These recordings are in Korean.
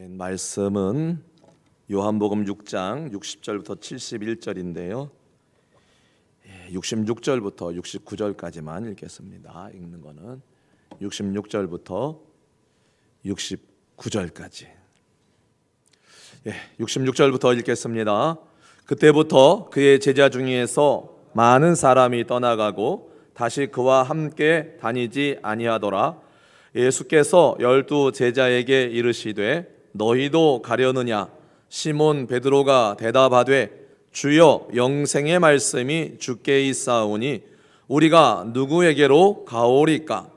말씀은 요한복음 6장 60절부터 71절인데요. 66절부터 69절까지만 읽겠습니다. 읽는 거는 66절부터 69절까지. 66절부터 읽겠습니다. 그때부터 그의 제자 중에서 많은 사람이 떠나가고 다시 그와 함께 다니지 아니하더라. 예수께서 12 제자에게 이르시되 너희도 가려느냐? 시몬 베드로가 대답하되 주여 영생의 말씀이 주께 있사오니 우리가 누구에게로 가오리까?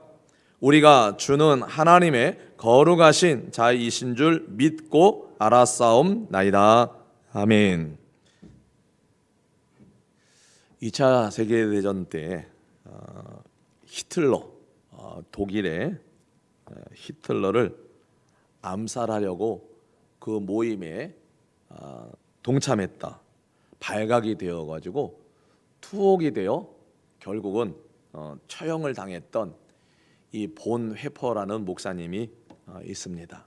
우리가 주는 하나님의 거룩하신 자이신 줄 믿고 알았사옵나이다. 아멘. 2차 세계대전 때 히틀러, 독일의 히틀러를 암살하려고 그 모임에 동참했다. 발각이 되어가지고 투옥이 되어 결국은 처형을 당했던 이 본 회퍼라는 목사님이 있습니다.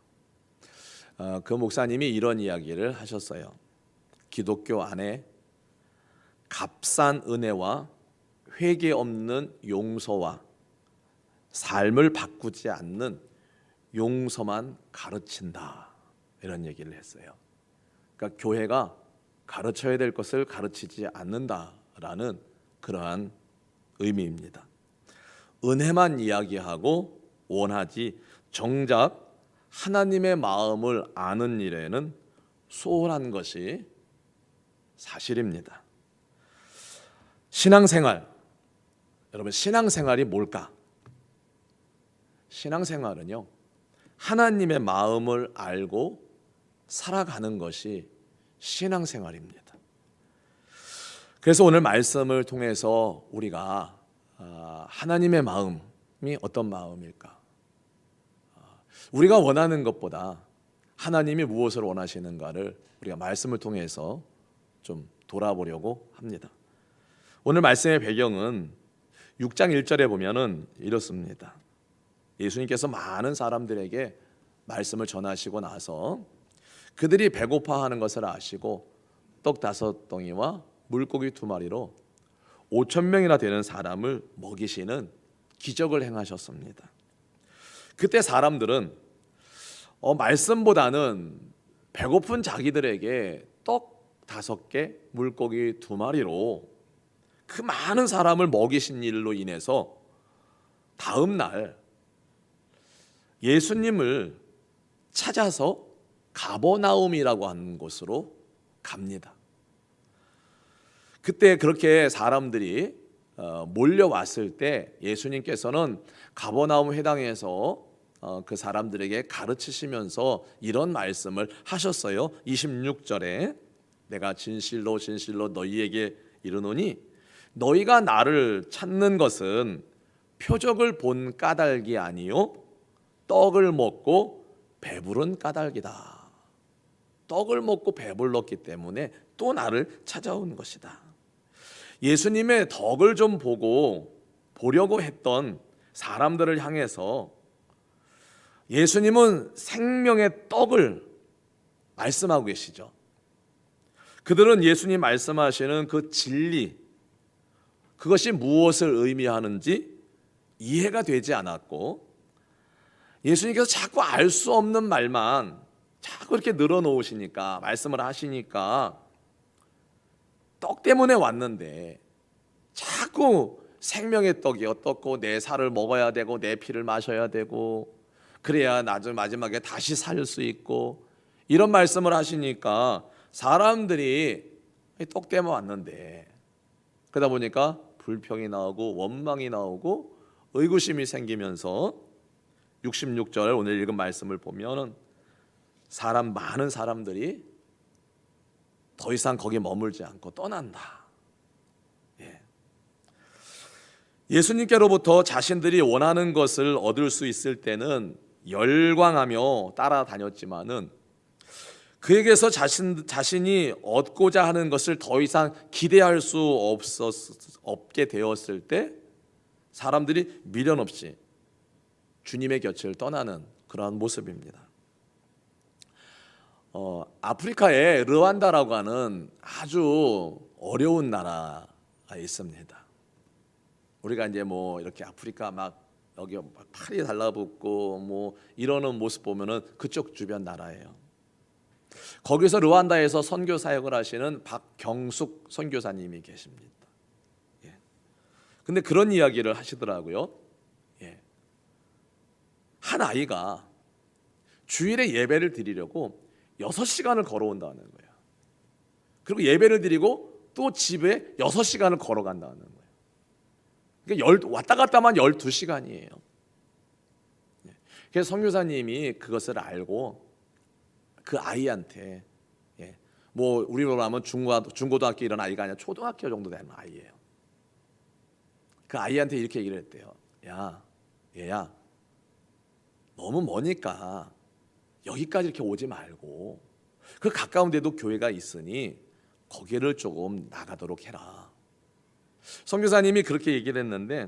그 목사님이 이런 이야기를 하셨어요. 기독교 안에 값싼 은혜와 회개 없는 용서와 삶을 바꾸지 않는 용서만 가르친다, 이런 얘기를 했어요. 그러니까 교회가 가르쳐야 될 것을 가르치지 않는다라는 그러한 의미입니다. 은혜만 이야기하고 원하지 정작 하나님의 마음을 아는 일에는 소홀한 것이 사실입니다. 신앙생활, 여러분 신앙생활이 뭘까? 신앙생활은요, 하나님의 마음을 알고 살아가는 것이 신앙생활입니다. 그래서 오늘 말씀을 통해서 우리가 하나님의 마음이 어떤 마음일까? 우리가 원하는 것보다 하나님이 무엇을 원하시는가를 우리가 말씀을 통해서 좀 돌아보려고 합니다. 오늘 말씀의 배경은 6장 1절에 보면은 이렇습니다. 예수님께서 많은 사람들에게 말씀을 전하시고 나서 그들이 배고파하는 것을 아시고 떡 5덩이와 물고기 2마리로 5,000명이나 되는 사람을 먹이시는 기적을 행하셨습니다. 그때 사람들은 말씀보다는 배고픈 자기들에게 떡 5개, 물고기 2마리로 그 많은 사람을 먹이신 일로 인해서 다음 날 예수님을 찾아서 가버나움이라고 하는 곳으로 갑니다. 그때 그렇게 사람들이 몰려왔을 때 예수님께서는 가버나움 회당에서 그 사람들에게 가르치시면서 이런 말씀을 하셨어요. 26절에 내가 진실로 진실로 너희에게 이르노니 너희가 나를 찾는 것은 표적을 본 까닭이 아니요 떡을 먹고 배부른 까닭이다. 떡을 먹고 배불렀기 때문에 또 나를 찾아온 것이다. 예수님의 덕을 좀 보려고 했던 사람들을 향해서 예수님은 생명의 떡을 말씀하고 계시죠. 그들은 예수님 말씀하시는 그 진리, 그것이 무엇을 의미하는지 이해가 되지 않았고 예수님께서 자꾸 알 수 없는 말만 자꾸 이렇게 늘어놓으시니까, 말씀을 하시니까 떡 때문에 왔는데 자꾸 생명의 떡이 어떻고 내 살을 먹어야 되고 내 피를 마셔야 되고 그래야 나중 마지막에 다시 살 수 있고 이런 말씀을 하시니까 사람들이 떡 때문에 왔는데, 그러다 보니까 불평이 나오고 원망이 나오고 의구심이 생기면서 66절 오늘 읽은 말씀을 보면 많은 사람들이 더 이상 거기 머물지 않고 떠난다. 예수님께로부터 자신들이 원하는 것을 얻을 수 있을 때는 열광하며 따라다녔지만은 그에게서 자신이 얻고자 하는 것을 더 이상 기대할 수 없게 되었을 때 사람들이 미련 없이 주님의 곁을 떠나는 그러한 모습입니다. 아프리카에 르완다라고 하는 아주 어려운 나라가 있습니다. 우리가 이제 뭐 이렇게 아프리카 막 여기 막 팔이 달라붙고 뭐 이러는 모습 보면은 그쪽 주변 나라예요. 거기서 르완다에서 선교 사역을 하시는 박경숙 선교사님이 계십니다. 예. 근데 그런 이야기를 하시더라고요. 예. 한 아이가 주일에 예배를 드리려고 6시간을 걸어온다는 거예요. 그리고 예배를 드리고 또 집에 6시간을 걸어간다는 거예요. 그러니까 왔다 갔다만 12시간이에요. 그래서 선교사님이 그것을 알고 그 아이한테, 뭐 우리로 하면 중고등학교 이런 아이가 아니라 초등학교 정도 되는 아이예요. 그 아이한테 이렇게 얘기를 했대요. 야, 얘야, 너무 머니까 여기까지 이렇게 오지 말고 그 가까운 데도 교회가 있으니 거기를 조금 나가도록 해라. 선교사님이 그렇게 얘기를 했는데,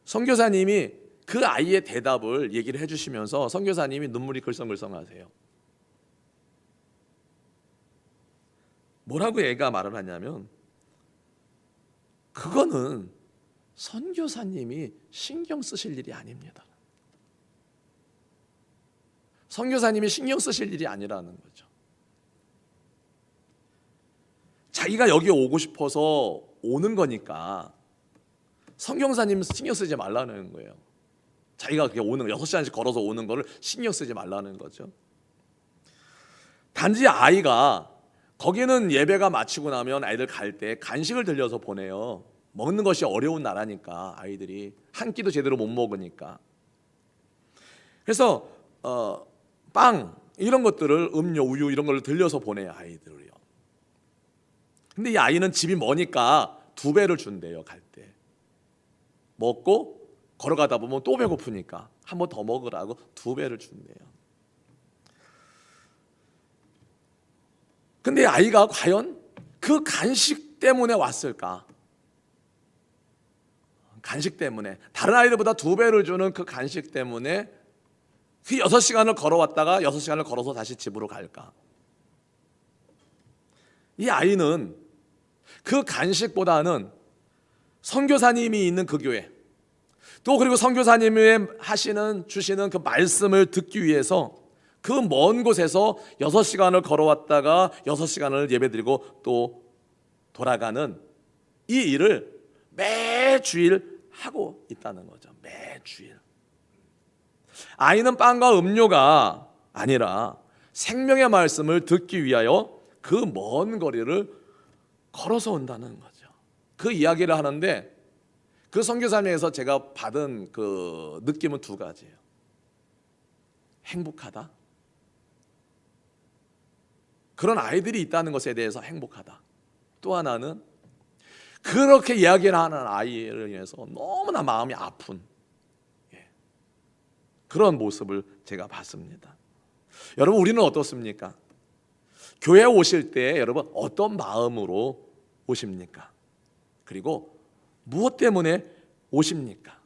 선교사님이 그 아이의 대답을 얘기를 해주시면서 선교사님이 눈물이 글썽글썽하세요. 뭐라고 애가 말을 하냐면, 그거는 선교사님이 신경 쓰실 일이 아닙니다. 선교사님이 신경 쓰실 일이 아니라는 거죠. 자기가 여기 오고 싶어서 오는 거니까 선교사님 신경 쓰지 말라는 거예요. 자기가 그렇게 오는 6시간씩 걸어서 오는 거를 신경 쓰지 말라는 거죠. 단지 아이가 거기는 예배가 마치고 나면 아이들 갈 때 간식을 들려서 보내요. 먹는 것이 어려운 나라니까 아이들이 한 끼도 제대로 못 먹으니까. 그래서 빵 이런 것들을 음료, 우유 이런 걸 들려서 보내요, 아이들을요. 근데 이 아이는 집이 머니까 2배를 준대요, 갈 때. 먹고 걸어가다 보면 또 배고프니까 한 번 더 먹으라고 2배를 준대요. 근데 아이가 과연 그 간식 때문에 왔을까? 간식 때문에, 다른 아이들보다 2배를 주는 그 간식 때문에 그 6시간을 걸어왔다가 6시간을 걸어서 다시 집으로 갈까? 이 아이는 그 간식보다는 선교사님이 있는 그 교회, 또 그리고 선교사님이 주시는 그 말씀을 듣기 위해서 그 먼 곳에서 6시간을 걸어왔다가 6시간을 예배드리고 또 돌아가는 이 일을 매주일 하고 있다는 거죠. 매주일. 아이는 빵과 음료가 아니라 생명의 말씀을 듣기 위하여 그 먼 거리를 걸어서 온다는 거죠. 그 이야기를 하는데 그 선교사님에서 제가 받은 그 느낌은 2가지예요. 행복하다. 그런 아이들이 있다는 것에 대해서 행복하다. 또 하나는 그렇게 이야기를 하는 아이를 위해서 너무나 마음이 아픈 그런 모습을 제가 봤습니다. 여러분, 우리는 어떻습니까? 교회에 오실 때 여러분 어떤 마음으로 오십니까? 그리고 무엇 때문에 오십니까?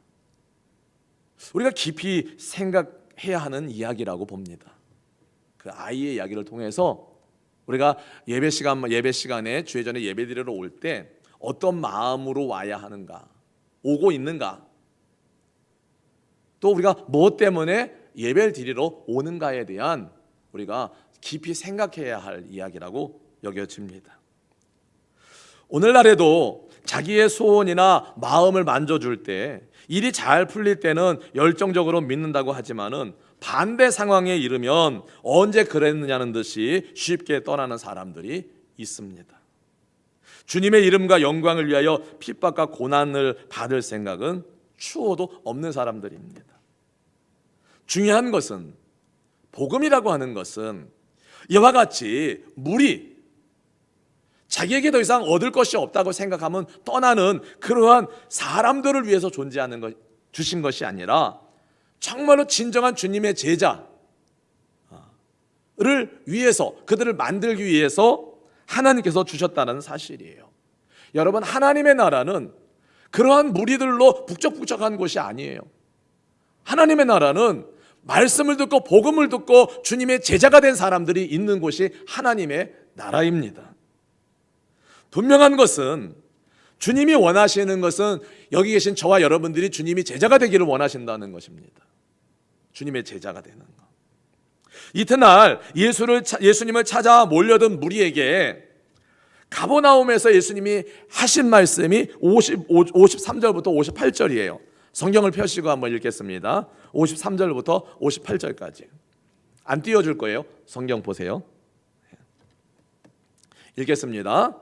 우리가 깊이 생각해야 하는 이야기라고 봅니다. 그 아이의 이야기를 통해서 우리가 예배 시간에 주의 전에 예배드리러 올 때 어떤 마음으로 와야 하는가, 오고 있는가, 또 우리가 무엇 때문에 예배를 드리러 오는가에 대한 우리가 깊이 생각해야 할 이야기라고 여겨집니다. 오늘날에도 자기의 소원이나 마음을 만져줄 때, 일이 잘 풀릴 때는 열정적으로 믿는다고 하지만은 반대 상황에 이르면 언제 그랬느냐는 듯이 쉽게 떠나는 사람들이 있습니다. 주님의 이름과 영광을 위하여 핍박과 고난을 받을 생각은 추호도 없는 사람들입니다. 중요한 것은, 복음이라고 하는 것은 이와 같이 무리, 자기에게 더 이상 얻을 것이 없다고 생각하면 떠나는 그러한 사람들을 위해서 주신 것이 아니라 정말로 진정한 주님의 제자를 위해서, 그들을 만들기 위해서 하나님께서 주셨다는 사실이에요. 여러분, 하나님의 나라는 그러한 무리들로 북적북적한 곳이 아니에요. 하나님의 나라는 말씀을 듣고 복음을 듣고 주님의 제자가 된 사람들이 있는 곳이 하나님의 나라입니다. 분명한 것은 주님이 원하시는 것은 여기 계신 저와 여러분들이 주님이 제자가 되기를 원하신다는 것입니다. 주님의 제자가 되는 것. 이튿날 예수님을 찾아 몰려든 무리에게 가버나움에서 예수님이 하신 말씀이 53절부터 58절이에요. 성경을 펴시고 한번 읽겠습니다. 53절부터 58절까지. 안 띄워줄 거예요. 성경 보세요. 읽겠습니다.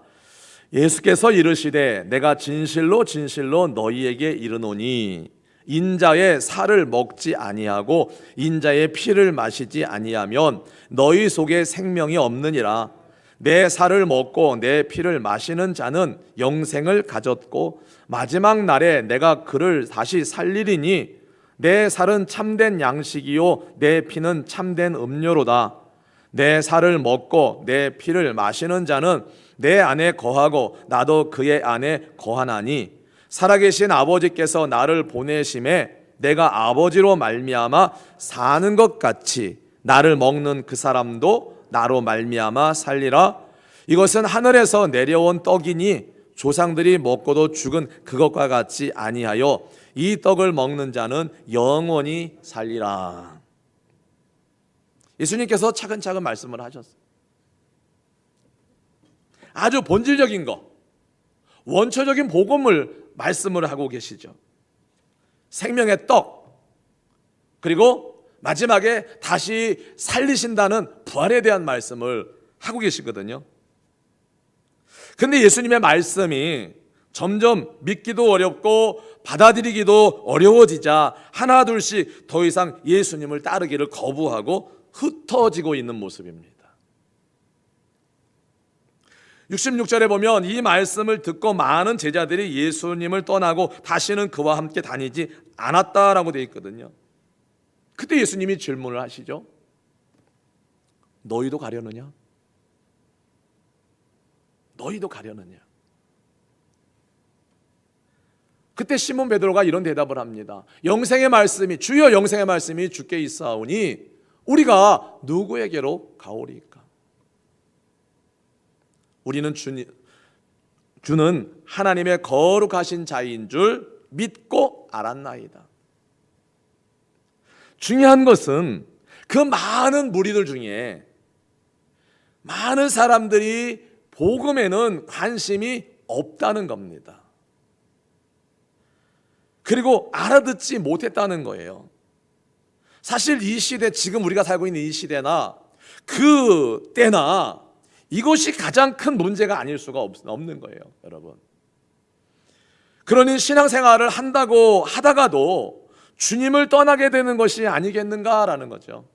예수께서 이르시되 내가 진실로 진실로 너희에게 이르노니 인자의 살을 먹지 아니하고 인자의 피를 마시지 아니하면 너희 속에 생명이 없느니라. 내 살을 먹고 내 피를 마시는 자는 영생을 가졌고 마지막 날에 내가 그를 다시 살리리니 내 살은 참된 양식이요 내 피는 참된 음료로다. 내 살을 먹고 내 피를 마시는 자는 내 안에 거하고 나도 그의 안에 거하나니 살아계신 아버지께서 나를 보내심에 내가 아버지로 말미암아 사는 것 같이 나를 먹는 그 사람도 나로 말미암아 살리라. 이것은 하늘에서 내려온 떡이니 조상들이 먹고도 죽은 그것과 같지 아니하여 이 떡을 먹는 자는 영원히 살리라. 예수님께서 차근차근 말씀을 하셨어요. 아주 본질적인 것, 원초적인 복음을 말씀을 하고 계시죠. 생명의 떡, 그리고 마지막에 다시 살리신다는 부활에 대한 말씀을 하고 계시거든요. 근데 예수님의 말씀이 점점 믿기도 어렵고 받아들이기도 어려워지자 하나둘씩 더 이상 예수님을 따르기를 거부하고 흩어지고 있는 모습입니다. 66절에 보면 이 말씀을 듣고 많은 제자들이 예수님을 떠나고 다시는 그와 함께 다니지 않았다라고 되어 있거든요. 그때 예수님이 질문을 하시죠. 너희도 가려느냐? 너희도 가려느냐? 그때 시몬 베드로가 이런 대답을 합니다. 영생의 말씀이 주여 영생의 말씀이 주께 있사오니 우리가 누구에게로 가오리까? 우리는 주는 하나님의 거룩하신 자인 줄 믿고 알았나이다. 중요한 것은 그 많은 무리들 중에 많은 사람들이 복음에는 관심이 없다는 겁니다. 그리고 알아듣지 못했다는 거예요. 사실 이 시대, 지금 우리가 살고 있는 이 시대나 그 때나 이것이 가장 큰 문제가 아닐 수가 없는 거예요, 여러분. 그러니 신앙생활을 한다고 하다가도 주님을 떠나게 되는 것이 아니겠는가라는 거죠.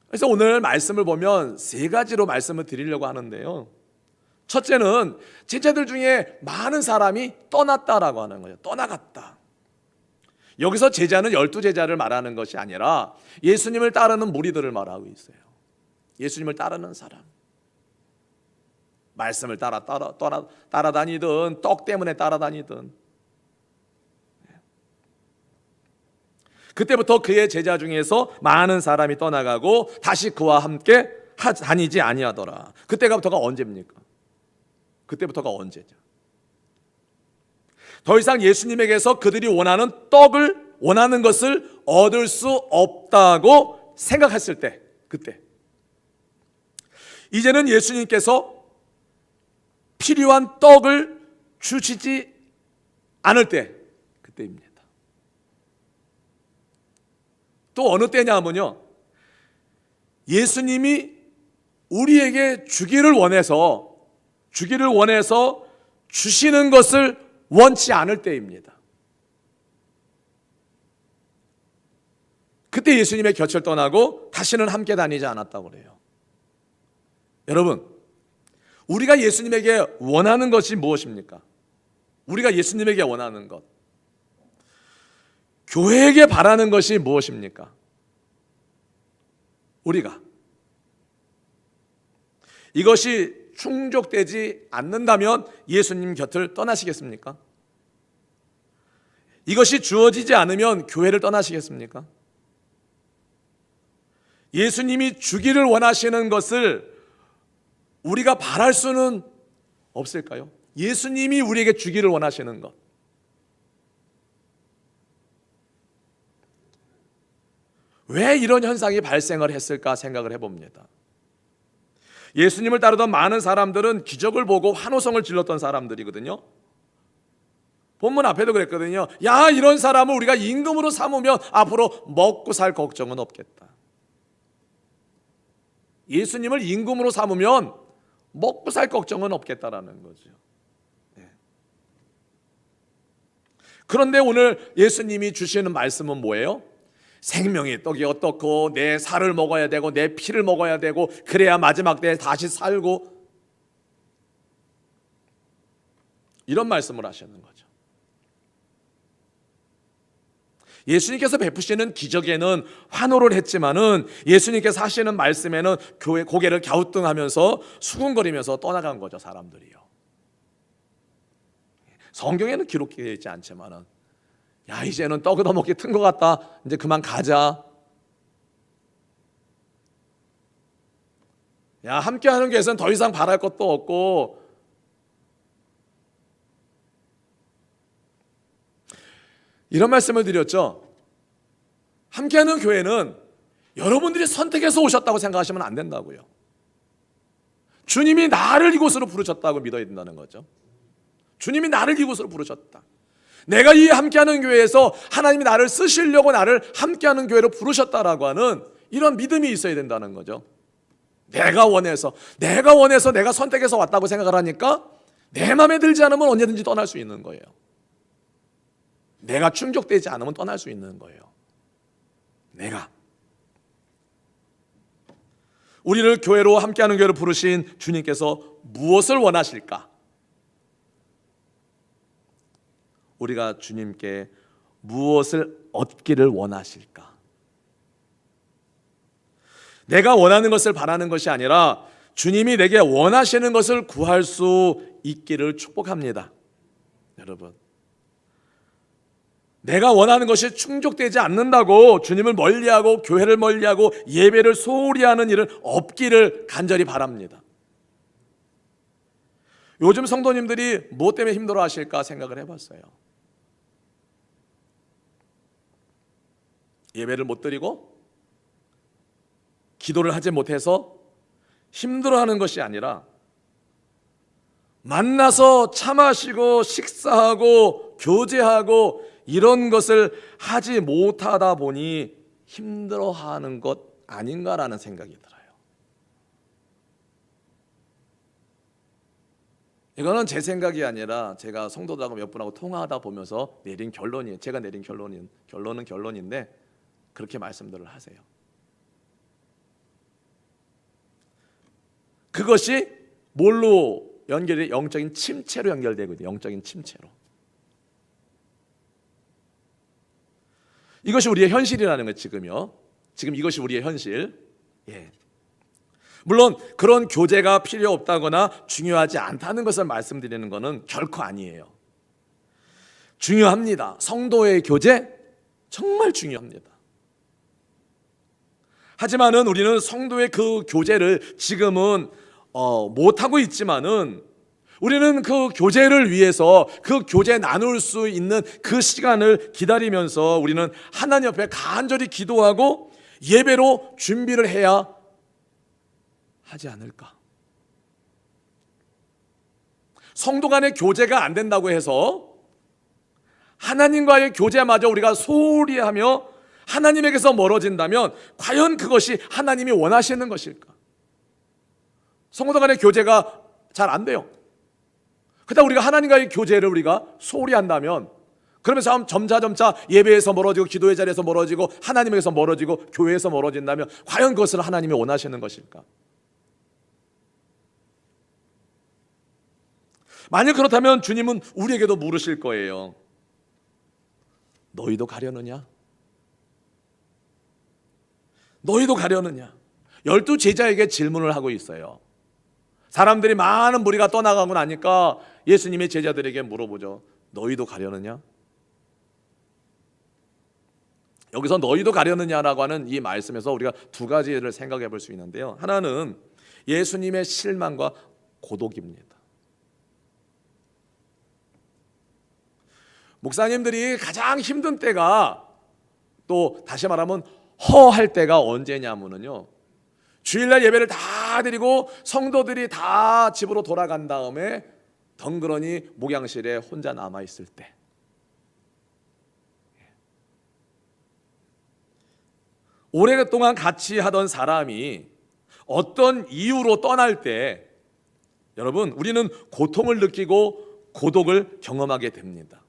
그래서 오늘 말씀을 보면 세 가지로 말씀을 드리려고 하는데요. 첫째는 제자들 중에 많은 사람이 떠났다라고 하는 거예요. 떠나갔다. 여기서 제자는 12제자를 말하는 것이 아니라 예수님을 따르는 무리들을 말하고 있어요. 예수님을 따르는 사람. 말씀을 따라다니든 떡 때문에 따라다니든. 그때부터 그의 제자 중에서 많은 사람이 떠나가고 다시 그와 함께 다니지 아니하더라. 그때부터가 언제입니까? 그때부터가 언제죠? 더 이상 예수님에게서 그들이 원하는 떡을 원하는 것을 얻을 수 없다고 생각했을 때, 그때 이제는 예수님께서 필요한 떡을 주시지 않을 때, 그때입니다. 또 어느 때냐면요, 예수님이 우리에게 주기를 원해서 주시는 것을 원치 않을 때입니다. 그때 예수님의 곁을 떠나고 다시는 함께 다니지 않았다고 그래요. 여러분, 우리가 예수님에게 원하는 것이 무엇입니까? 우리가 예수님에게 원하는 것, 교회에게 바라는 것이 무엇입니까? 우리가 이것이 충족되지 않는다면 예수님 곁을 떠나시겠습니까? 이것이 주어지지 않으면 교회를 떠나시겠습니까? 예수님이 주기를 원하시는 것을 우리가 바랄 수는 없을까요? 예수님이 우리에게 주기를 원하시는 것. 왜 이런 현상이 발생을 했을까 생각을 해봅니다. 예수님을 따르던 많은 사람들은 기적을 보고 환호성을 질렀던 사람들이거든요. 본문 앞에도 그랬거든요. 야, 이런 사람을 우리가 임금으로 삼으면 앞으로 먹고 살 걱정은 없겠다. 예수님을 임금으로 삼으면 먹고 살 걱정은 없겠다라는 거죠. 그런데 오늘 예수님이 주시는 말씀은 뭐예요? 생명의 떡이 어떻고 내 살을 먹어야 되고 내 피를 먹어야 되고 그래야 마지막 때에 다시 살고, 이런 말씀을 하시는 거죠. 예수님께서 베푸시는 기적에는 환호를 했지만은 예수님께서 하시는 말씀에는 교회 고개를 갸우뚱하면서 수군거리면서 떠나간 거죠, 사람들이요. 성경에는 기록되어 있지 않지만은, 야, 이제는 떡 얻어먹기 튼 것 같다, 이제 그만 가자. 야, 함께하는 교회에서는 더 이상 바랄 것도 없고, 이런 말씀을 드렸죠. 함께하는 교회는 여러분들이 선택해서 오셨다고 생각하시면 안 된다고요. 주님이 나를 이곳으로 부르셨다고 믿어야 된다는 거죠. 주님이 나를 이곳으로 부르셨다. 내가 이 함께하는 교회에서 하나님이 나를 쓰시려고 나를 함께하는 교회로 부르셨다라고 하는 이런 믿음이 있어야 된다는 거죠. 내가 원해서 내가 선택해서 왔다고 생각을 하니까 내 마음에 들지 않으면 언제든지 떠날 수 있는 거예요. 내가 충족되지 않으면 떠날 수 있는 거예요. 내가. 우리를 교회로 함께하는 교회로 부르신 주님께서 무엇을 원하실까? 우리가 주님께 무엇을 얻기를 원하실까? 내가 원하는 것을 바라는 것이 아니라 주님이 내게 원하시는 것을 구할 수 있기를 축복합니다. 여러분, 내가 원하는 것이 충족되지 않는다고 주님을 멀리하고 교회를 멀리하고 예배를 소홀히 하는 일은 없기를 간절히 바랍니다. 요즘 성도님들이 무엇 때문에 힘들어 하실까 생각을 해봤어요. 예배를 못 드리고 기도를 하지 못해서 힘들어하는 것이 아니라 만나서 차 마시고 식사하고 교제하고 이런 것을 하지 못하다 보니 힘들어하는 것 아닌가라는 생각이 들어요. 이거는 제 생각이 아니라 제가 성도들하고 몇 분하고 통화하다 보면서 내린 결론이에요. 제가 내린 결론은 결론인데 그렇게 말씀들을 하세요. 그것이 뭘로 연결이? 영적인 침체로 연결되거든요. 영적인 침체로. 이것이 우리의 현실이라는 거예요. 지금 이것이 우리의 현실. 예. 물론 그런 교제가 필요 없다거나 중요하지 않다는 것을 말씀드리는 것은 결코 아니에요. 중요합니다. 성도의 교제 정말 중요합니다. 하지만은 우리는 성도의 그 교제를 지금은 못하고 있지만은 우리는 그 교제를 위해서 그 교제 나눌 수 있는 그 시간을 기다리면서 우리는 하나님 앞에 간절히 기도하고 예배로 준비를 해야 하지 않을까. 성도 간의 교제가 안 된다고 해서 하나님과의 교제마저 우리가 소홀히 하며 하나님에게서 멀어진다면 과연 그것이 하나님이 원하시는 것일까? 성도 간의 교제가 잘 안 돼요. 그러다 우리가 하나님과의 교제를 우리가 소홀히 한다면 그러면서 점차 예배에서 멀어지고 기도의 자리에서 멀어지고 하나님에게서 멀어지고 교회에서 멀어진다면 과연 그것을 하나님이 원하시는 것일까? 만약 그렇다면 주님은 우리에게도 물으실 거예요. 너희도 가려느냐? 너희도 가려느냐? 12 제자에게 질문을 하고 있어요. 사람들이 많은 무리가 떠나가고 나니까 예수님의 제자들에게 물어보죠. 너희도 가려느냐? 여기서 너희도 가려느냐라고 하는 이 말씀에서 우리가 두 가지를 생각해 볼 수 있는데요. 하나는 예수님의 실망과 고독입니다. 목사님들이 가장 힘든 때가, 또 다시 말하면 허할 때가 언제냐면요, 주일날 예배를 다 드리고 성도들이 다 집으로 돌아간 다음에 덩그러니 목양실에 혼자 남아있을 때, 오랫동안 같이 하던 사람이 어떤 이유로 떠날 때, 여러분, 우리는 고통을 느끼고 고독을 경험하게 됩니다.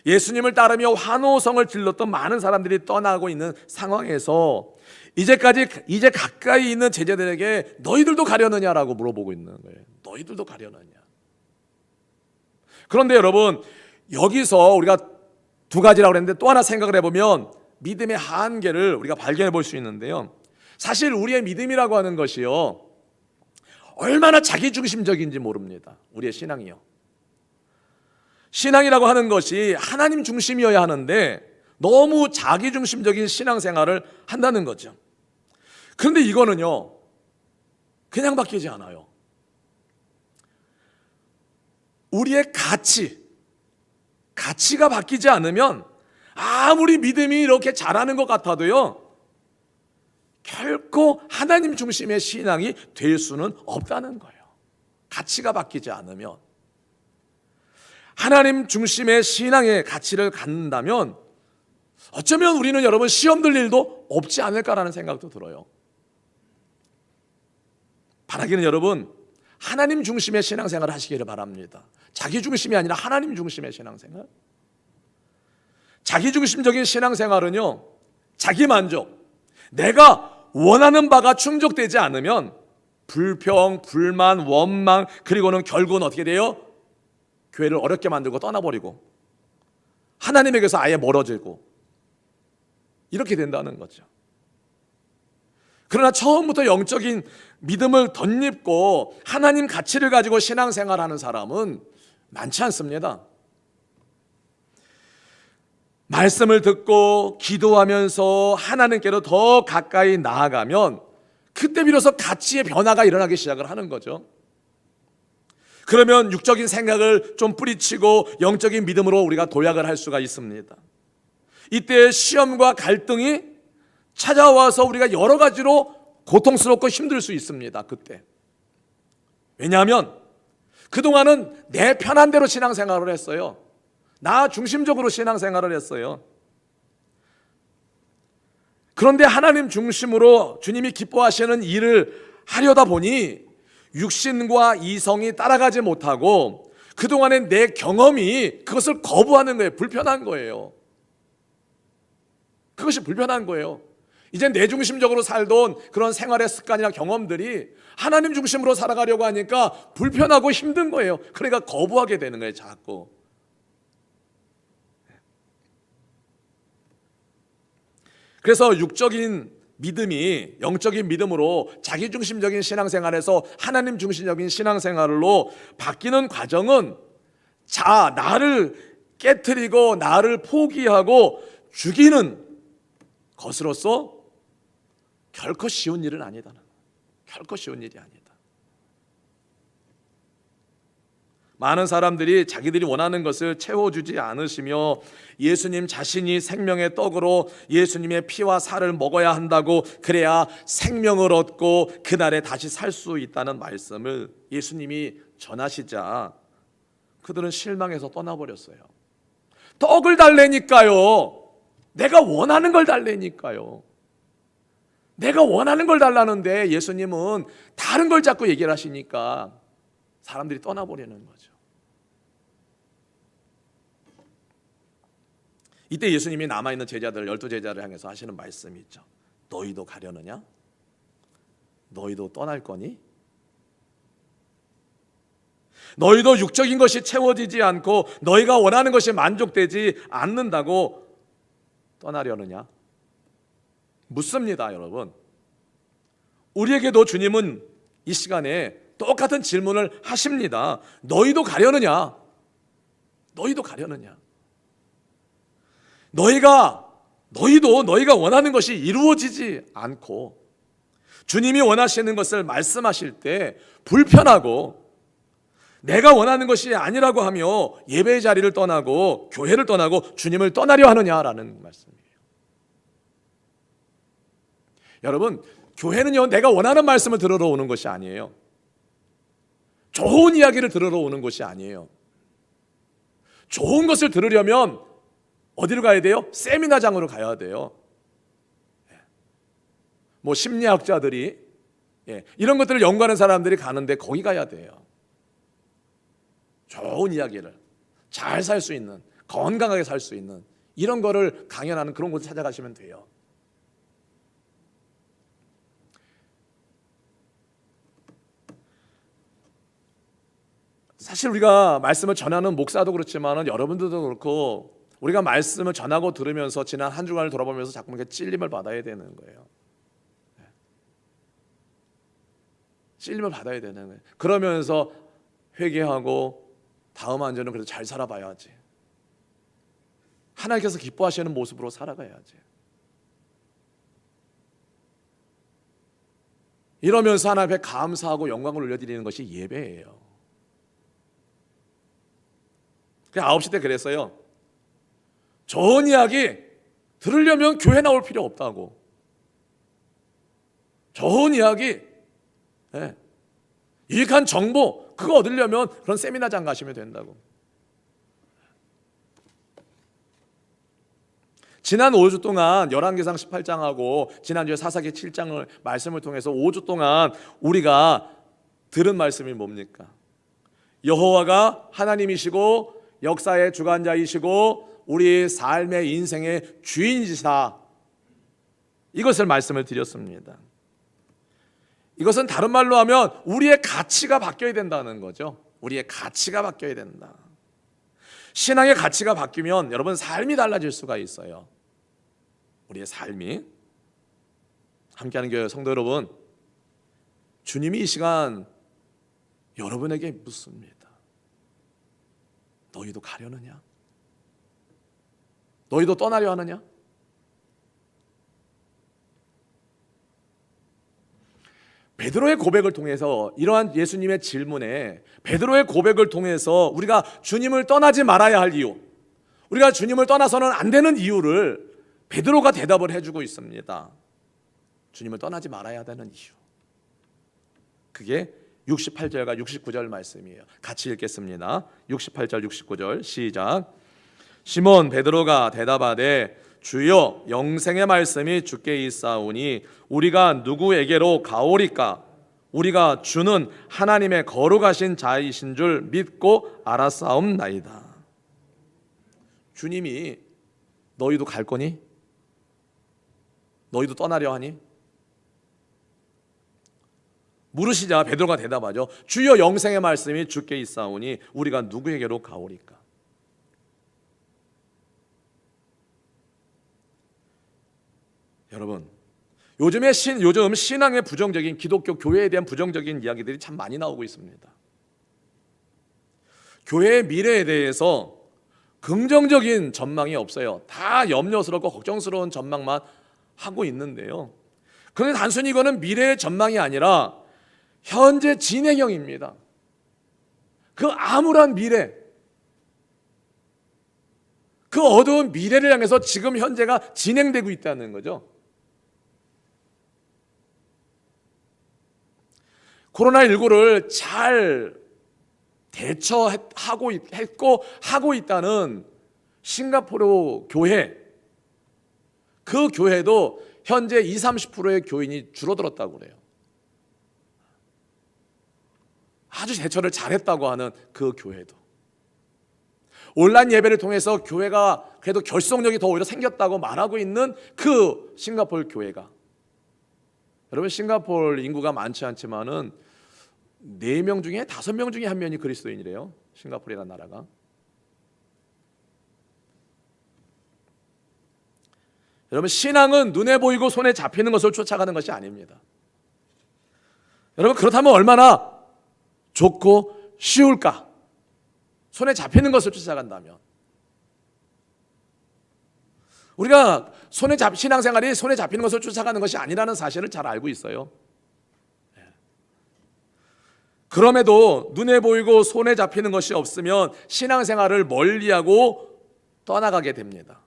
예수님을 따르며 환호성을 질렀던 많은 사람들이 떠나고 있는 상황에서 이제 가까이 있는 제자들에게 너희들도 가려느냐라고 물어보고 있는 거예요. 너희들도 가려느냐. 그런데 여러분, 여기서 우리가 두 가지라고 그랬는데 또 하나 생각을 해보면 믿음의 한계를 우리가 발견해 볼 수 있는데요, 사실 우리의 믿음이라고 하는 것이요, 얼마나 자기중심적인지 모릅니다. 우리의 신앙이요, 신앙이라고 하는 것이 하나님 중심이어야 하는데 너무 자기중심적인 신앙생활을 한다는 거죠. 그런데 이거는요, 그냥 바뀌지 않아요. 우리의 가치가 바뀌지 않으면 아무리 믿음이 이렇게 잘하는 것 같아도요, 결코 하나님 중심의 신앙이 될 수는 없다는 거예요. 가치가 바뀌지 않으면. 하나님 중심의 신앙의 가치를 갖는다면 어쩌면 우리는 여러분 시험 들 일도 없지 않을까라는 생각도 들어요. 바라기는 여러분, 하나님 중심의 신앙생활을 하시기를 바랍니다. 자기 중심이 아니라 하나님 중심의 신앙생활. 자기 중심적인 신앙생활은요, 자기 만족, 내가 원하는 바가 충족되지 않으면 불평, 불만, 원망, 그리고는 결국은 어떻게 돼요? 교회를 어렵게 만들고 떠나버리고 하나님에게서 아예 멀어지고 이렇게 된다는 거죠. 그러나 처음부터 영적인 믿음을 덧입고 하나님 가치를 가지고 신앙생활하는 사람은 많지 않습니다. 말씀을 듣고 기도하면서 하나님께로 더 가까이 나아가면 그때 비로소 가치의 변화가 일어나기 시작을 하는 거죠. 그러면 육적인 생각을 좀 뿌리치고 영적인 믿음으로 우리가 도약을 할 수가 있습니다. 이때 시험과 갈등이 찾아와서 우리가 여러 가지로 고통스럽고 힘들 수 있습니다. 그때. 왜냐하면 그동안은 내 편한 대로 신앙생활을 했어요. 나 중심적으로 신앙생활을 했어요. 그런데 하나님 중심으로 주님이 기뻐하시는 일을 하려다 보니 육신과 이성이 따라가지 못하고 그동안의 내 경험이 그것을 거부하는 거예요. 불편한 거예요. 그것이 불편한 거예요. 이제 내 중심적으로 살던 그런 생활의 습관이나 경험들이 하나님 중심으로 살아가려고 하니까 불편하고 힘든 거예요. 그러니까 거부하게 되는 거예요, 자꾸. 그래서 육적인 믿음이 영적인 믿음으로 자기중심적인 신앙생활에서 하나님 중심적인 신앙생활로 바뀌는 과정은 나를 깨트리고 나를 포기하고 죽이는 것으로서 결코 쉬운 일은 아니다. 결코 쉬운 일이 아니다. 많은 사람들이 자기들이 원하는 것을 채워주지 않으시며 예수님 자신이 생명의 떡으로 예수님의 피와 살을 먹어야 한다고, 그래야 생명을 얻고 그날에 다시 살 수 있다는 말씀을 예수님이 전하시자 그들은 실망해서 떠나버렸어요. 떡을 달래니까요. 내가 원하는 걸 달래니까요. 내가 원하는 걸 달라는데 예수님은 다른 걸 자꾸 얘기를 하시니까 사람들이 떠나버리는 거죠. 이때 예수님이 남아있는 제자들, 12제자를 향해서 하시는 말씀이 있죠. 너희도 가려느냐? 너희도 떠날 거니? 너희도 육적인 것이 채워지지 않고 너희가 원하는 것이 만족되지 않는다고 떠나려느냐? 묻습니다, 여러분. 우리에게도 주님은 이 시간에 똑같은 질문을 하십니다. 너희도 가려느냐? 너희도 가려느냐? 너희가 원하는 것이 이루어지지 않고 주님이 원하시는 것을 말씀하실 때 불편하고 내가 원하는 것이 아니라고 하며 예배의 자리를 떠나고 교회를 떠나고 주님을 떠나려 하느냐라는 말씀이에요. 여러분, 교회는요, 내가 원하는 말씀을 들으러 오는 것이 아니에요. 좋은 이야기를 들으러 오는 것이 아니에요. 좋은 것을 들으려면 어디로 가야 돼요? 세미나장으로 가야 돼요. 뭐 심리학자들이 이런 것들을 연구하는 사람들이 가는데 거기 가야 돼요. 좋은 이야기를 잘 살 수 있는, 건강하게 살 수 있는 이런 거를 강연하는 그런 곳을 찾아가시면 돼요. 사실 우리가 말씀을 전하는 목사도 그렇지만 여러분들도 그렇고 우리가 말씀을 전하고 들으면서 지난 한 주간을 돌아보면서 자꾸 이렇게 찔림을 받아야 되는 거예요. 찔림을 받아야 되는 거예요. 그러면서 회개하고 다음 한 주는 그래도 잘 살아봐야지. 하나님께서 기뻐하시는 모습으로 살아가야지. 이러면서 하나님 앞에 감사하고 영광을 올려드리는 것이 예배예요. 9시 때 그랬어요. 좋은 이야기 들으려면 교회 나올 필요 없다고. 좋은 이야기, 유익한 정보 그거 얻으려면 그런 세미나장 가시면 된다고. 지난 5주 동안 열왕기상 18장하고 지난주에 사사기 7장을 말씀을 통해서 5주 동안 우리가 들은 말씀이 뭡니까? 여호와가 하나님이시고 역사의 주관자이시고 우리 삶의 인생의 주인이시다. 이것을 말씀을 드렸습니다. 이것은 다른 말로 하면 우리의 가치가 바뀌어야 된다는 거죠. 우리의 가치가 바뀌어야 된다. 신앙의 가치가 바뀌면 여러분 삶이 달라질 수가 있어요. 우리의 삶이. 함께하는 교회 성도 여러분, 주님이 이 시간 여러분에게 묻습니다. 너희도 가려느냐? 너희도 떠나려 하느냐? 베드로의 고백을 통해서 이러한 예수님의 질문에 베드로의 고백을 통해서 우리가 주님을 떠나지 말아야 할 이유, 우리가 주님을 떠나서는 안 되는 이유를 베드로가 대답을 해주고 있습니다. 주님을 떠나지 말아야 되는 이유, 그게 68절과 69절 말씀이에요. 같이 읽겠습니다. 68절 69절 시작. 시몬 베드로가 대답하되 주여 영생의 말씀이 주께 있사오니 우리가 누구에게로 가오리까? 우리가 주는 하나님의 거룩하신 자이신 줄 믿고 알았사옵나이다. 주님이 너희도 갈 거니? 너희도 떠나려 하니? 물으시자 베드로가 대답하죠. 주여 영생의 말씀이 주께 있사오니 우리가 누구에게로 가오리까? 여러분, 요즘 신앙의 부정적인, 기독교 교회에 대한 부정적인 이야기들이 참 많이 나오고 있습니다. 교회의 미래에 대해서 긍정적인 전망이 없어요. 다 염려스럽고 걱정스러운 전망만 하고 있는데요. 그런데 단순히 이거는 미래의 전망이 아니라 현재 진행형입니다. 그 암울한 미래, 그 어두운 미래를 향해서 지금 현재가 진행되고 있다는 거죠. 코로나19를 잘 대처하고 하고 있다는 싱가포르 교회, 그 교회도 현재 20-30%의 교인이 줄어들었다고 그래요. 아주 대처를 잘했다고 하는 그 교회도. 온라인 예배를 통해서 교회가 그래도 결속력이 더 오히려 생겼다고 말하고 있는 그 싱가포르 교회가, 여러분 싱가포르 인구가 많지 않지만은 4명 중에 5명 중에 1명이 그리스도인이래요. 싱가포르라는 나라가. 여러분 신앙은 눈에 보이고 손에 잡히는 것을 쫓아가는 것이 아닙니다. 여러분 그렇다면 얼마나 좋고 쉬울까? 손에 잡히는 것을 쫓아간다면. 우리가 신앙생활이 손에 잡히는 것을 쫓아가는 것이 아니라는 사실을 잘 알고 있어요. 그럼에도 눈에 보이고 손에 잡히는 것이 없으면 신앙생활을 멀리하고 떠나가게 됩니다.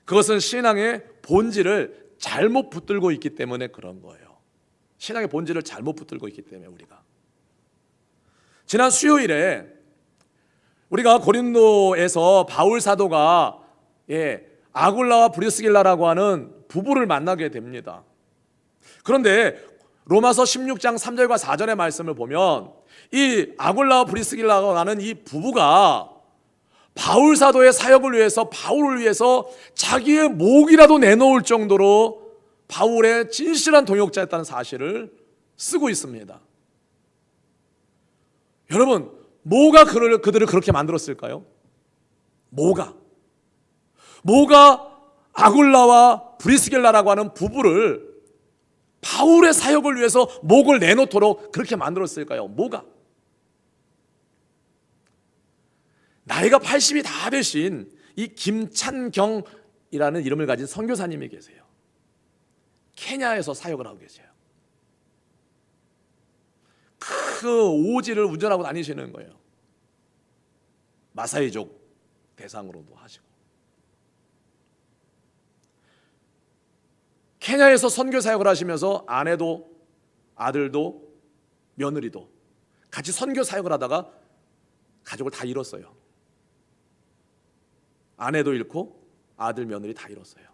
그것은 신앙의 본질을 잘못 붙들고 있기 때문에 그런 거예요. 신앙의 본질을 잘못 붙들고 있기 때문에 우리가. 지난 수요일에 우리가 고린도에서 바울 사도가 아굴라와 브리스길라라고 하는 부부를 만나게 됩니다. 그런데 로마서 16장 3절과 4절의 말씀을 보면 이 아굴라와 브리스길라라고 하는 이 부부가 바울 사도의 사역을 위해서, 바울을 위해서 자기의 목이라도 내놓을 정도로 바울의 진실한 동역자였다는 사실을 쓰고 있습니다. 여러분, 뭐가 그들을 그렇게 만들었을까요? 뭐가 아굴라와 브리스길라라고 하는 부부를 바울의 사역을 위해서 목을 내놓도록 그렇게 만들었을까요? 뭐가? 나이가 80이 다 되신 이 김찬경이라는 이름을 가진 선교사님이 계세요. 케냐에서 사역을 하고 계세요. 그 오지를 운전하고 다니시는 거예요. 마사이족 대상으로도 하시고. 케냐에서 선교 사역을 하시면서 아내도 아들도 며느리도 같이 선교 사역을 하다가 가족을 다 잃었어요. 아내도 잃고 아들 며느리 다 잃었어요.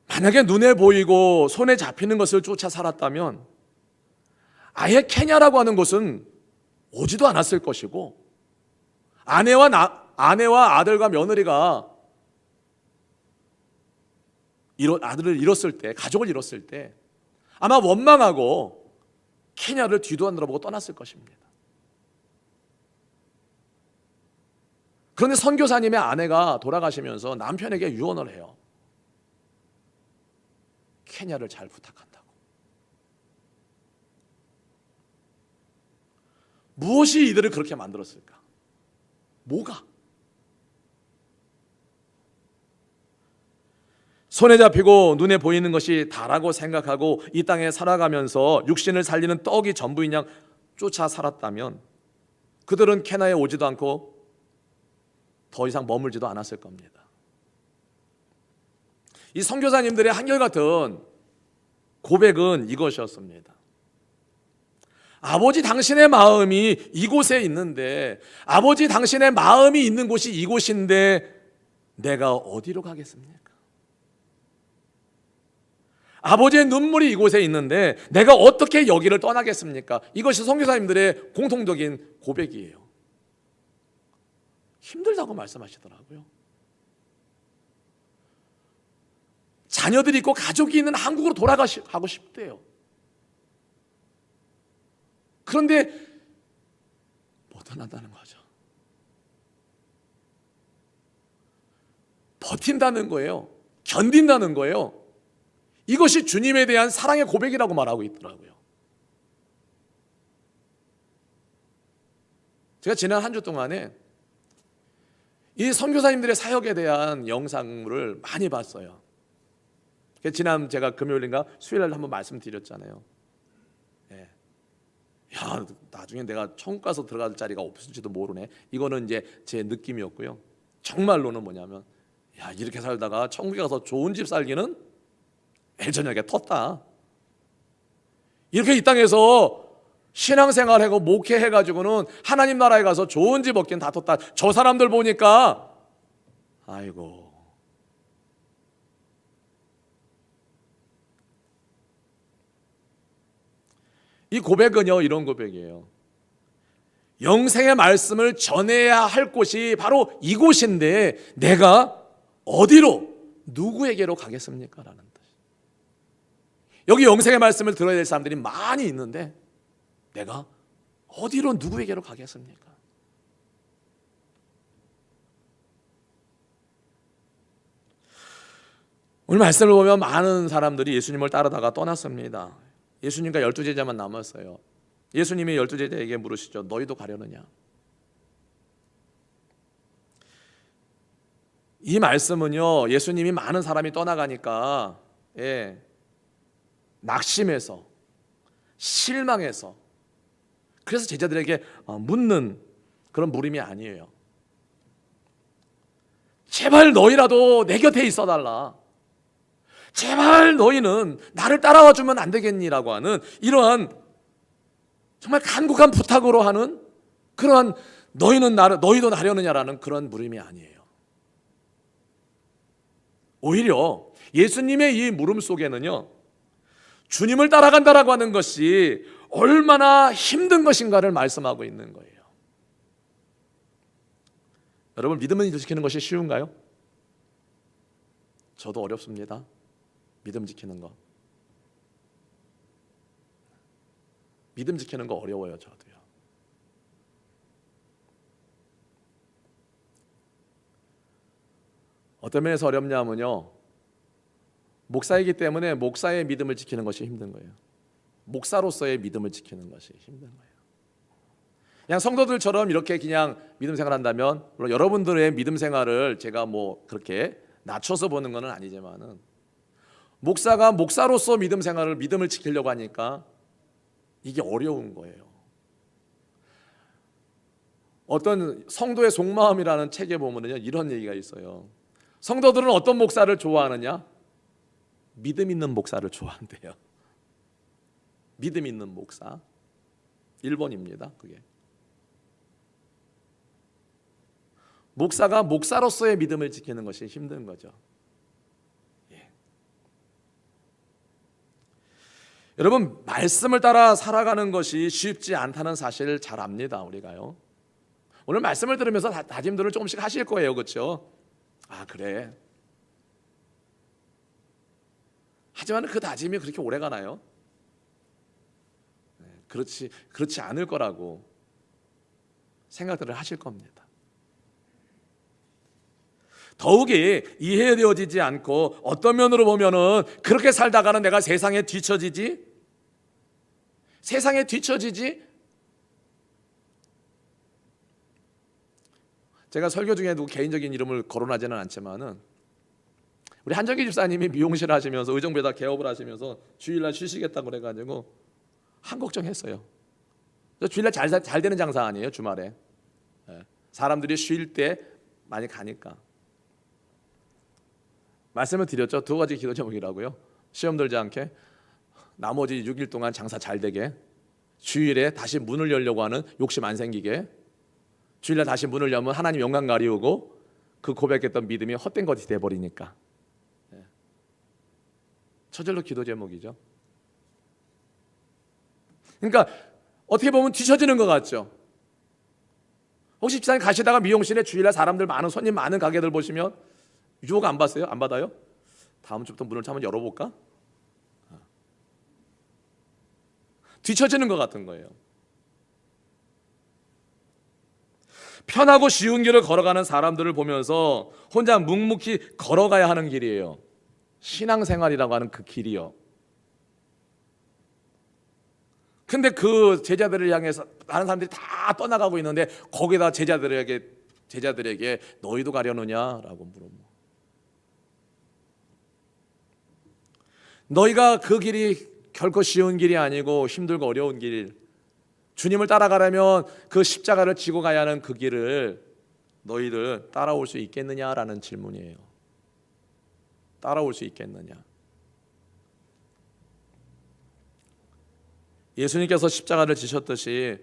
만약에 눈에 보이고 손에 잡히는 것을 쫓아 살았다면 아예 케냐라고 하는 곳은 오지도 않았을 것이고 아내와 아들과 며느리가 아들을 잃었을 때, 가족을 잃었을 때 아마 원망하고 케냐를 뒤도 안 돌아보고 떠났을 것입니다. 그런데 선교사님의 아내가 돌아가시면서 남편에게 유언을 해요. 케냐를 잘 부탁한다고. 무엇이 이들을 그렇게 만들었을까? 뭐가? 손에 잡히고 눈에 보이는 것이 다라고 생각하고 이 땅에 살아가면서 육신을 살리는 떡이 전부인 양 쫓아 살았다면 그들은 케나에 오지도 않고 더 이상 머물지도 않았을 겁니다. 이 선교사님들의 한결같은 고백은 이것이었습니다. 아버지, 당신의 마음이 이곳에 있는데, 아버지, 당신의 마음이 있는 곳이 이곳인데 내가 어디로 가겠습니까? 아버지의 눈물이 이곳에 있는데 내가 어떻게 여기를 떠나겠습니까? 이것이 선교사님들의 공통적인 고백이에요. 힘들다고 말씀하시더라고요. 자녀들이 있고 가족이 있는 한국으로 돌아가고 싶대요. 그런데 못 떠난다는 거죠. 버틴다는 거예요. 견딘다는 거예요. 이것이 주님에 대한 사랑의 고백이라고 말하고 있더라고요. 제가 지난 한 주 동안에 이 선교사님들의 사역에 대한 영상물을 많이 봤어요. 지난 제가 금요일인가 수요일날 한번 말씀드렸잖아요. 예. 야, 나중에 내가 천국 가서 들어갈 자리가 없을지도 모르네. 이거는 이제 제 느낌이었고요. 정말로는 뭐냐면, 야, 이렇게 살다가 천국에 가서 좋은 집 살기는 애저녁에 텄다. 이렇게 이 땅에서 신앙생활하고 목회해가지고는 하나님 나라에 가서 좋은 집 얻긴 다 텄다. 저 사람들 보니까 아이고, 이 고백은요 이런 고백이에요. 영생의 말씀을 전해야 할 곳이 바로 이곳인데 내가 어디로, 누구에게로 가겠습니까? 라는 뜻. 여기 영생의 말씀을 들어야 될 사람들이 많이 있는데 내가 어디로, 누구에게로 가겠습니까? 오늘 말씀을 보면 많은 사람들이 예수님을 따르다가 떠났습니다. 예수님과 12제자만 남았어요. 예수님이 12제자에게 물으시죠. 너희도 가려느냐? 이 말씀은요, 예수님이 많은 사람이 떠나가니까 낙심해서 실망해서 그래서 제자들에게 묻는 그런 물음이 아니에요. 제발 너희라도 내 곁에 있어달라. 제발 너희는 나를 따라와 주면 안 되겠니라고 하는 이러한 정말 간곡한 부탁으로 하는 그러한 너희도 나려느냐라는 그런 물음이 아니에요. 오히려 예수님의 이 물음 속에는요, 주님을 따라간다라고 하는 것이 얼마나 힘든 것인가를 말씀하고 있는 거예요. 여러분, 믿음을 지키는 것이 쉬운가요? 저도 어렵습니다. 믿음 지키는 거. 믿음 지키는 거 어려워요, 저도요. 어떤 면에서 어렵냐면요, 목사이기 때문에 목사의 믿음을 지키는 것이 힘든 거예요. 목사로서의 믿음을 지키는 것이 힘든 거예요. 그냥 성도들처럼 이렇게 그냥 믿음 생활한다면, 물론 여러분들의 믿음 생활을 제가 뭐 그렇게 낮춰서 보는 건 아니지만은, 목사가 목사로서 믿음을 지키려고 하니까 이게 어려운 거예요. 어떤 성도의 속마음이라는 책에 보면요, 이런 얘기가 있어요. 성도들은 어떤 목사를 좋아하느냐? 믿음 있는 목사를 좋아한대요. 믿음 있는 목사. 1번입니다. 그게. 목사가 목사로서의 믿음을 지키는 것이 힘든 거죠. 여러분, 말씀을 따라 살아가는 것이 쉽지 않다는 사실을 잘 압니다. 우리가요. 오늘 말씀을 들으면서 다짐들을 조금씩 하실 거예요. 그렇죠? 아, 그래. 하지만 그 다짐이 그렇게 오래 가나요? 그렇지 않을 거라고 생각들을 하실 겁니다. 더욱이 이해되어지지 않고 어떤 면으로 보면은 그렇게 살다가는 내가 세상에 뒤처지지? 제가 설교 중에도 개인적인 이름을 거론하지는 않지만은 우리 한정기 집사님이 미용실 하시면서 의정부에다 개업을 하시면서 주일날 쉬시겠다고 그래가지고 한 걱정했어요. 주일날 잘 되는 장사 아니에요, 주말에. 사람들이 쉴 때 많이 가니까. 말씀을 드렸죠. 2가지 기도 제목이라고요. 시험 들지 않게, 나머지 6일 동안 장사 잘 되게, 주일에 다시 문을 열려고 하는 욕심 안 생기게, 주일날 다시 문을 열면 하나님 영광 가리우고 그 고백했던 믿음이 헛된 것이 돼버리니까. 저절로 기도 제목이죠. 그러니까 어떻게 보면 뒤처지는 것 같죠. 혹시 집사님 가시다가 미용실에 주일날 사람들 많은, 손님 많은 가게들 보시면 유혹 안 받아요? 안 받아요? 다음 주부터 문을 한번 열어볼까? 뒤처지는 것 같은 거예요. 편하고 쉬운 길을 걸어가는 사람들을 보면서 혼자 묵묵히 걸어가야 하는 길이에요. 신앙생활이라고 하는 그 길이요. 근데 그 제자들을 향해서 다른 사람들이 다 떠나가고 있는데 거기다 제자들에게 너희도 가려느냐라고 물어보고, 너희가 그 길이 결코 쉬운 길이 아니고 힘들고 어려운 길, 주님을 따라가려면 그 십자가를 지고 가야 하는 그 길을 너희들 따라올 수 있겠느냐라는 질문이에요. 따라올 수 있겠느냐? 예수님께서 십자가를 지셨듯이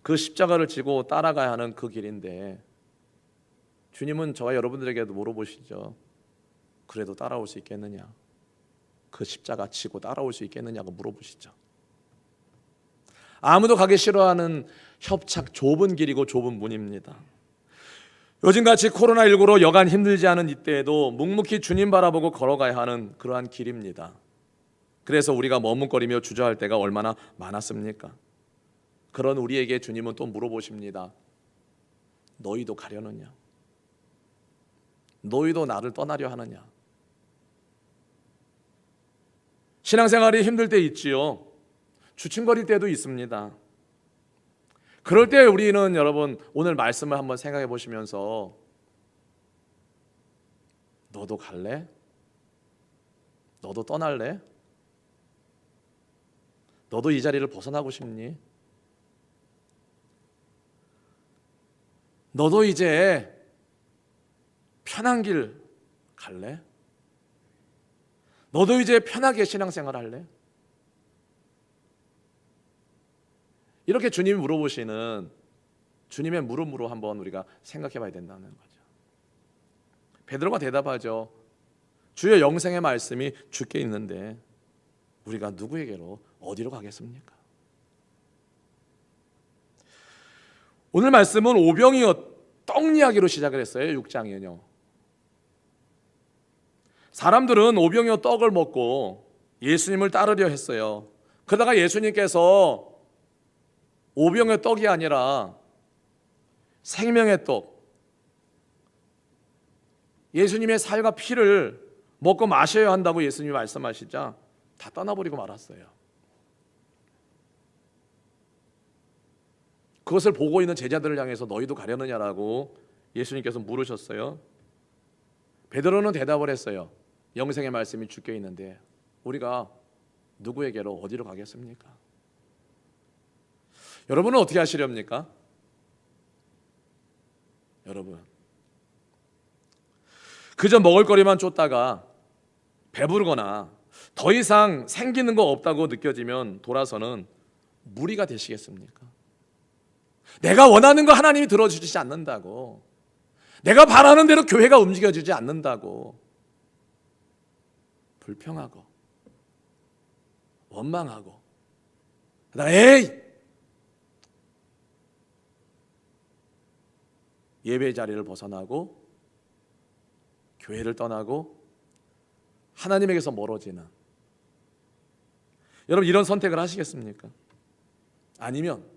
그 십자가를 지고 따라가야 하는 그 길인데, 주님은 저와 여러분들에게도 물어보시죠. 그래도 따라올 수 있겠느냐? 그 십자가 지고 따라올 수 있겠느냐고 물어보시죠. 아무도 가기 싫어하는 협착 좁은 길이고 좁은 문입니다. 요즘같이 코로나19로 여간 힘들지 않은 이때에도 묵묵히 주님 바라보고 걸어가야 하는 그러한 길입니다. 그래서 우리가 머뭇거리며 주저할 때가 얼마나 많았습니까? 그런 우리에게 주님은 또 물어보십니다. 너희도 가려느냐? 너희도 나를 떠나려 하느냐? 신앙생활이 힘들 때 있지요. 주춤거릴 때도 있습니다. 그럴 때 우리는 여러분 오늘 말씀을 한번 생각해 보시면서 너도 갈래? 너도 떠날래? 너도 이 자리를 벗어나고 싶니? 너도 이제 편한 길 갈래? 너도 이제 편하게 신앙생활 할래? 이렇게 주님이 물어보시는 주님의 물음으로 한번 우리가 생각해 봐야 된다는 거죠. 베드로가 대답하죠. 주의 영생의 말씀이 주께 있는데 우리가 누구에게로 어디로 가겠습니까? 오늘 말씀은 오병이어 떡 이야기로 시작을 했어요. 6장에요. 사람들은 오병이어 떡을 먹고 예수님을 따르려 했어요. 그러다가 예수님께서 오병이어 떡이 아니라 생명의 떡, 예수님의 살과 피를 먹고 마셔야 한다고 예수님이 말씀하시자 다 떠나버리고 말았어요. 그것을 보고 있는 제자들을 향해서 너희도 가려느냐라고 예수님께서 물으셨어요. 베드로는 대답을 했어요. 영생의 말씀이 주께 있는데 우리가 누구에게로 어디로 가겠습니까? 여러분은 어떻게 하시렵니까? 여러분, 그저 먹을거리만 쫓다가 배부르거나 더 이상 생기는 거 없다고 느껴지면 돌아서는 무리가 되시겠습니까? 내가 원하는 거 하나님이 들어주시지 않는다고, 내가 바라는 대로 교회가 움직여주지 않는다고 불평하고 원망하고 에이! 예배 자리를 벗어나고 교회를 떠나고 하나님에게서 멀어지는, 여러분 이런 선택을 하시겠습니까? 아니면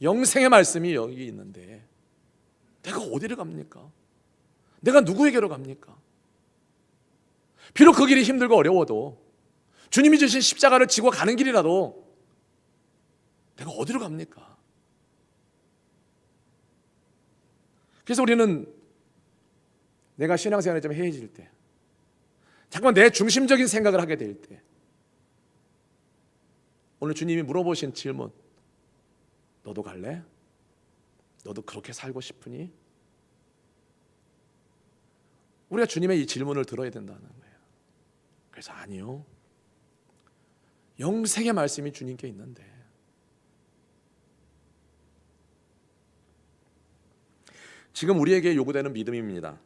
영생의 말씀이 여기 있는데 내가 어디를 갑니까? 내가 누구에게로 갑니까? 비록 그 길이 힘들고 어려워도 주님이 주신 십자가를 지고 가는 길이라도 내가 어디로 갑니까? 그래서 우리는 내가 신앙생활이 좀 해이질 때, 자꾸만 내 중심적인 생각을 하게 될 때, 오늘 주님이 물어보신 질문, 너도 갈래? 너도 그렇게 살고 싶으니? 우리가 주님의 이 질문을 들어야 된다는 거예요. 그래서 아니요, 영생의 말씀이 주님께 있는데, 지금 우리에게 요구되는 믿음입니다.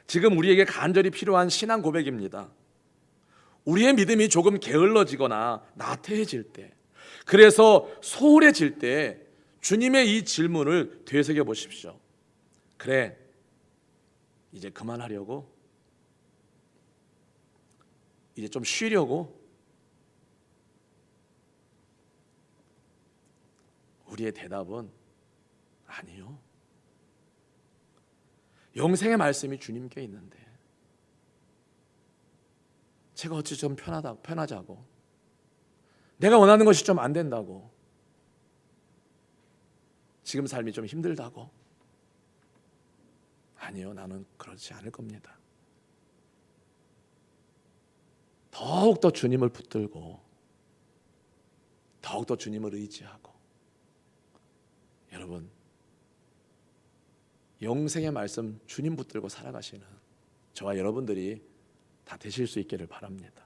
지금 우리에게 간절히 필요한 신앙 고백입니다. 우리의 믿음이 조금 게을러지거나 나태해질 때, 그래서 소홀해질 때 주님의 이 질문을 되새겨 보십시오. 그래, 이제 그만하려고? 이제 좀 쉬려고? 우리의 대답은 아니요. 영생의 말씀이 주님께 있는데 제가 어찌 좀 편하자고, 내가 원하는 것이 좀 안 된다고, 지금 삶이 좀 힘들다고? 아니요, 나는 그렇지 않을 겁니다. 더욱더 주님을 붙들고 더욱더 주님을 의지하고, 여러분 영생의 말씀 주님 붙들고 살아가시는 저와 여러분들이 다 되실 수 있기를 바랍니다.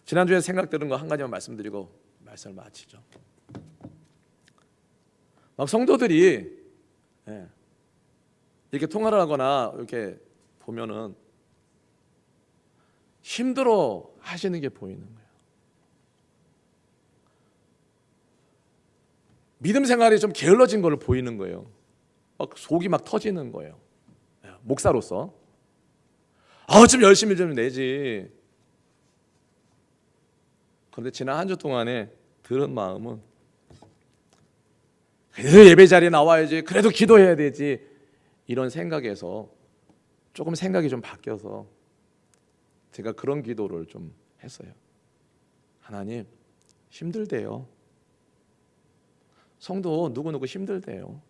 지난주에 생각드는 거 한 가지만 말씀드리고 말씀을 마치죠. 막 성도들이 이렇게 통화를 하거나 이렇게 보면은 힘들어 하시는 게 보이는 거예요. 믿음 생활이 좀 게을러진 걸 보이는 거예요. 막 속이 막 터지는 거예요. 목사로서 좀 열심히 좀 내지. 그런데 지난 한 주 동안에 들은 마음은 그래도 예배 자리에 나와야지, 그래도 기도해야 되지, 이런 생각에서 조금 생각이 좀 바뀌어서 제가 그런 기도를 좀 했어요. 하나님, 힘들대요. 성도 누구누구 힘들대요.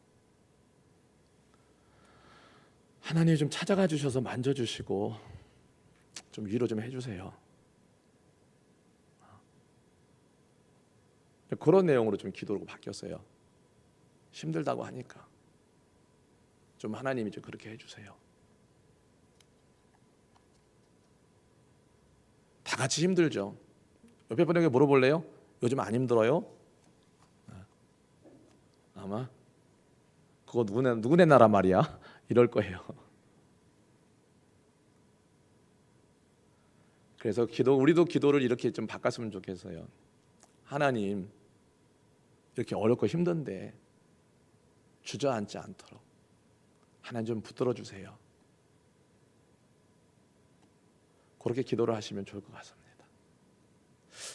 하나님 좀 찾아가 주셔서 만져주시고 좀 위로 좀 해주세요. 그런 내용으로 좀 기도로 바뀌었어요. 힘들다고 하니까 좀 하나님이 좀 그렇게 해주세요. 다 같이 힘들죠. 옆에 분에게 물어볼래요? 요즘 안 힘들어요? 아마 그거 누구네 나라 말이야? 이럴 거예요. 그래서 우리도 기도를 이렇게 좀 바꿨으면 좋겠어요. 하나님, 이렇게 어렵고 힘든데 주저앉지 않도록 하나님 좀 붙들어 주세요. 그렇게 기도를 하시면 좋을 것 같습니다.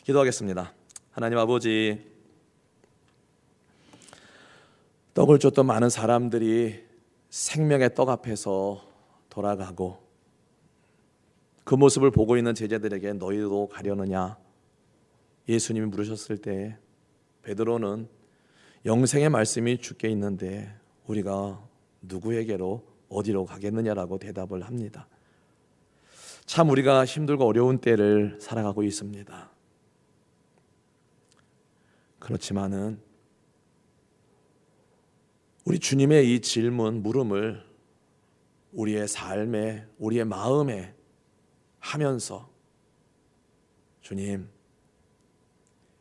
기도하겠습니다. 하나님 아버지, 떡을 줬던 많은 사람들이 생명의 떡 앞에서 돌아가고 그 모습을 보고 있는 제자들에게 너희도 가려느냐 예수님이 물으셨을 때 베드로는 영생의 말씀이 주께 있는데 우리가 누구에게로 어디로 가겠느냐라고 대답을 합니다. 참 우리가 힘들고 어려운 때를 살아가고 있습니다. 그렇지만은 우리 주님의 이 질문, 물음을 우리의 삶에, 우리의 마음에 하면서 주님,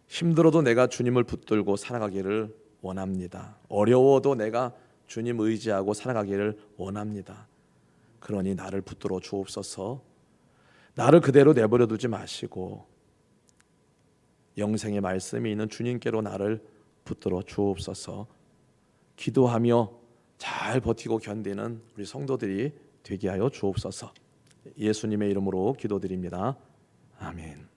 힘들어도 내가 주님을 붙들고 살아가기를 원합니다. 어려워도 내가 주님 의지하고 살아가기를 원합니다. 그러니 나를 붙들어 주옵소서. 나를 그대로 내버려 두지 마시고 영생의 말씀이 있는 주님께로 나를 붙들어 주옵소서. 기도하며 잘 버티고 견디는 우리 성도들이 되게 하여 주옵소서. 예수님의 이름으로 기도드립니다. 아멘.